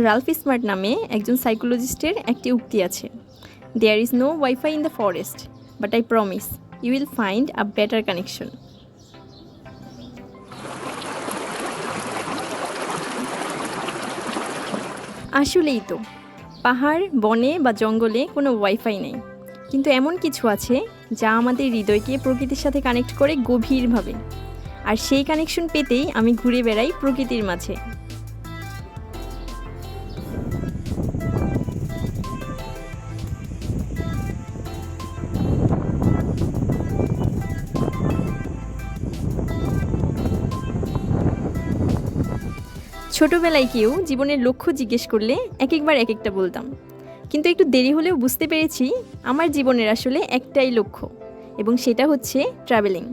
Ralph smart নামে একজন সাইকোলজিস্টের একটি উক্তি আছে, there is no wifi in the forest, but I promise you will find a better connection. আসলেই তো, পাহাড়, বনে বা জঙ্গলে কোনো ওয়াইফাই নেই, কিন্তু এমন কিছু আছে যা আমাদের হৃদয়কে প্রকৃতির সাথে কানেক্ট করে গভীরভাবে। আর সেই কানেকশন পেতেই আমি ঘুরে বেড়াই প্রকৃতির মাঝে। ছোটবেলায় কেউ জীবনের লক্ষ্য জিজ্ঞেস করলে একবার এক একটা বলতাম, কিন্তু একটু দেরি হলেও বুঝতে পেরেছি আমার জীবনের আসলে একটাই লক্ষ্য, এবং সেটা হচ্ছে traveling.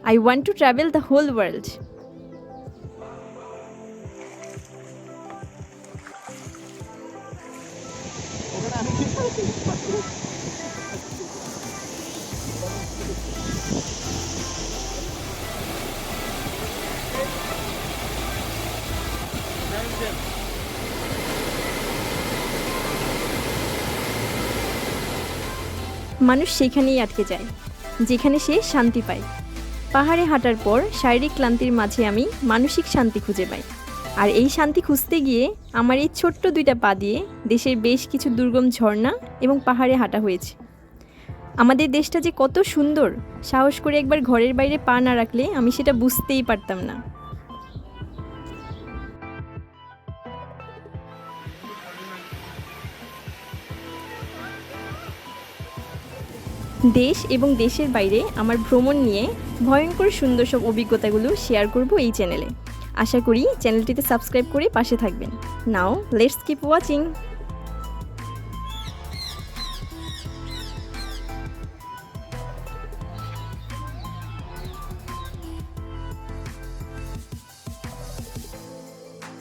I want to travel the whole world. মানুষ সেখানেই আটকে যায় যেখানে সে শান্তি পায়। পাহাড়ে হাঁটার পর শারীরিক ক্লান্তির মাঝে আমি মানসিক শান্তি খুঁজে পাই। আর এই শান্তি খুঁজতে গিয়ে আমার এই ছোট্ট দুইটা পা দিয়ে দেশের বেশ কিছু দুর্গম ঝর্ণা এবং পাহাড়ে হাঁটা হয়েছে। আমাদের দেশটা যে কত সুন্দর, সাহস করে একবার ঘরের বাইরে পা না রাখলে আমি সেটা বুঝতেই পারতাম না। দেশ এবং দেশের বাইরে আমার ভ্রমণ নিয়ে ভয়ঙ্কর সুন্দর সব অভিজ্ঞতাগুলো শেয়ার করব এই চ্যানেলে। আশা করি চ্যানেলটিতে সাবস্ক্রাইব করে পাশে থাকবেন। Now let's keep watching.